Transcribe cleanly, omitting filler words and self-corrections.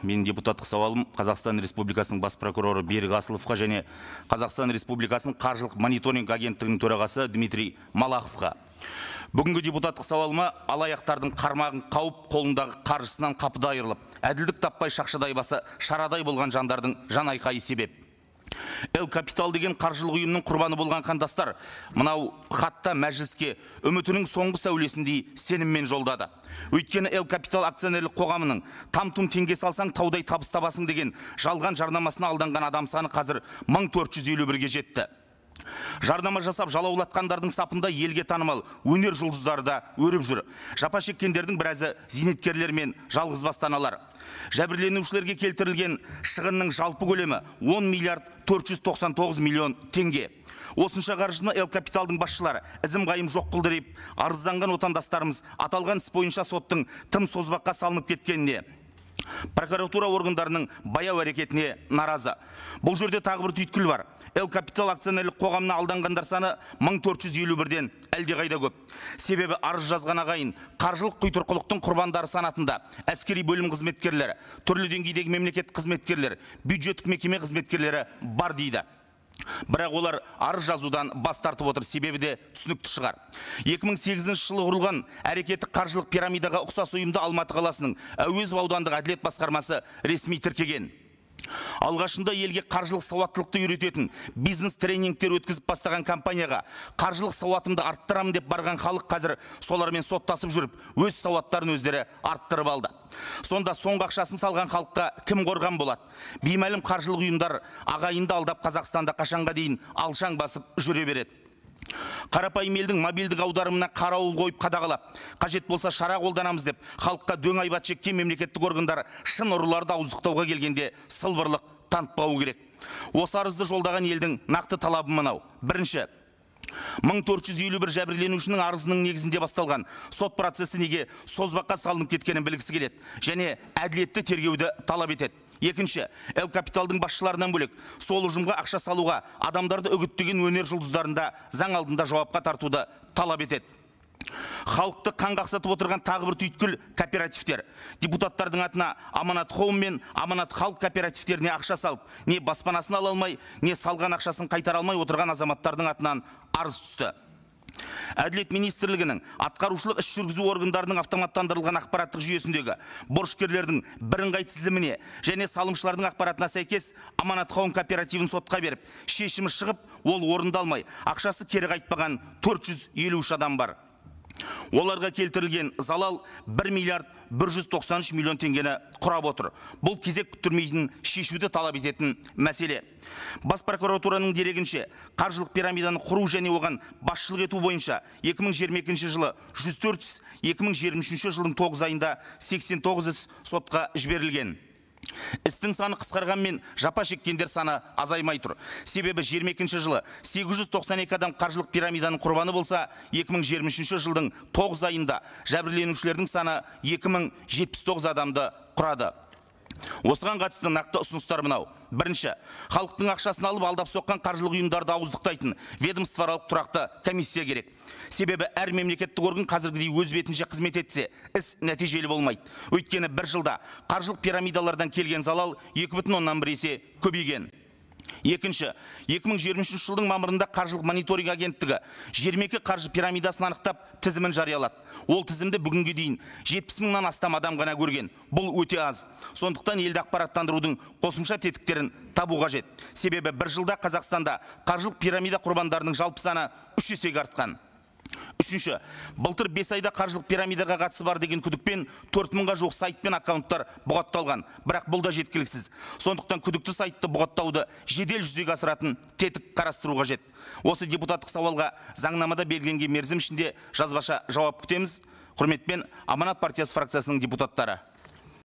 Менің депутаттық сауалым Қазақстан Республикасының бас прокуроры Берік Асыловқа және Қазақстан Республикасының қаржылық мониторинг агенттігінің төрағасы Дмитрий Малаховқа. Бүгінгі депутаттық сауалыма алаяқтардың қармағын қауып қолындағы қаржысынан қапыда айырылып, әділдік таппай шақшадай басы шарадай болған жандардың жан айқайы себеп. Эл Капитал деген қаржылық ұйымның құрбаны болған қандастар мынау хатта мәжіліске үмітінің соңғы сәулесіндей сеніммен жолдады. Өйткені Эл Капитал акционерлік қоғамының там-тұм теңге салсаң таудай табыс табасың деген жалған жарнамасына алданған адам саны қазір 1451-ге жетті. Жарнама жасап жалаулатқандардың сапында елге танымал өнер жұлдыздары да өріп жүр. Жапа шеккендердің біразы зейнеткерлер мен жалғызбасты аналар. Жәбірленушілерге келтірілген шығынның жалпы көлемі 10 миллиард 499 миллион теңге. Осынша қаржыны Эл Капиталдың басшылары ізім қайым жоқ қылды деп арызданған отандастарымыз аталған іс бойынша соттың тым созбаққа салынып кеткеніне, прокуратура органдарының баяу әрекетіне наразы. Бұл жерде тағы бір түйткіл бар. Эл Капитал акционерлік қоғамына алданғандар саны 1451-ден әлдеқайда көп. Себебі арыз жазған ағайын қаржылық құйтырқылықтың құрбандары санатында әскери бөлім қызметкерлері, түрлі деңгейдегі мемлекет қызметкерлері, бюджеттік мекеме қызметкерлері бар дейді. Бірақ олар арыз жазудан бас тартып отыр, себебі де түсінікті шығар. 2008 жылы құрылған әрекеттік қаржылық пирамидаға ұқсас ұйымды Алматы қаласының Әуезов аудандық әділет басқармасы ресми тіркеген. Алғашында елге қаржылық сауаттылықты үйрететін бизнес тренингтер өткізіп бастаған компанияға қаржылық сауатымды арттырамын деп барған халық қазір солармен соттасып жүріп, өз сауаттарын өздері арттырып алды. Сонда соңғы ақшасын салған халыққа кім қорған болады? Беймәлім қаржылық ұйымдар ағайынды алдап Қазақстанда қашанға дейін алшаң басып жүре береді. Қарапайым елдің мобильдік аударымына қарауыл қойып қадағалап, қажет болса шара қолданамыз деп халыққа дөң айбат шеккен мемлекеттік органдар шын ұрыларды ауыздықтауға келгенде сылбырлық танытпауы керек. Осы арызды жолдаған елдің нақты талабы мынау. Бірінші, 1451 жәбірленушінің арызының негізінде басталған сот процесі неге созбаққа салынып кеткенін білгісі келеді және әділетті тергеуді талап етеді. Екінші, Эл Капиталдың басшыларынан бөлек сол ұжымға ақша салуға адамдарды үгіттеген өнер жұлдыздарында заң алдында жауапқа тартуды талап етеді. Халықты қанғақсатып отырған тағы бір түйткіл кооперативтер. Депутаттардың атына Аманат Хоум мен Аманат халық кооперативтеріне ақша салып, не баспанасын ала алмай, не салған ақшасын қайтара алмай отырған азаматтардың атынан арыз түсті. Әділет министрлігінің атқарушылық іс жүргізу органдарының автоматтандырылған ақпараттық жүйесіндегі борышкерлердің бірыңғай тізіліміне және салымшылардың ақпаратына сәйкес Аманат Хоум кооперативін сотқа беріп, шешімі шығып, ол орындалмай, ақшасы кері қайтпаған 453 адам бар. Оларға келтірілген залал 1 миллиард 193 миллион теңгені құрап отыр. Бұл кезек күттірмейтін шешуді талап ететін мәселе. Бас прокуратураның дерегінше, қаржылық пирамиданы құру және оған басшылық ету бойынша 2022 жылы 104 іс, 2023 жылдың 9 айында 89 іс сотқа жіберілген. Істің саны қысқарғанмен жапа шеккендер саны азаймай тұр. Себебі 22 жылы 892 адам қаржылық пирамиданың құрбаны болса, 2023 жылдың 9 айында жәбірленушілердің саны 2079 адамды құрады. Осыған қатысты нақты ұсыныстар мынау. Бірінші, халықтың ақшасын алып алдап соққан қаржылық ұйымдарды ауыздықтайтын ведомствоаралық тұрақты комиссия керек. Себебі әр мемлекеттік орган қазіргідей өз бетінше қызмет етсе, іс нәтижелі болмайды. Өйткені бір жылда қаржылық пирамидалардан келген залал 2,1 есе көбейген. Екінші, 2023 жылдың мамырында қаржылық мониторинг агенттігі 22 қаржы пирамидасын анықтап тізімін жариялады. Ол тізімді бүгінге дейін 70 мыңнан астам адам ғана көрген. Бұл өте аз. Сондықтан елді ақпараттандырудың қосымша тетіктерін табу қажет. Себебі бір жылда Қазақстанда қаржылық пирамида құрбандарының жалпы саны 3 есеге артқан. Үшінші, былтыр 5 айда қаржылық пирамидаға қатысы бар деген күдікпен 4000-ға жуық сайт пен аккаунттар бұғатталған. Бірақ бұл да жеткіліксіз. Сондықтан күдікті сайтты бұғаттауды жедел жүзеге асыратын тетік қарастыру қажет. Осы депутаттық сауалға заңнамада белгіленген мерзім ішінде жазбаша жауап күтеміз. Құрметпен, Аманат партиясы фракциясының депутаттары.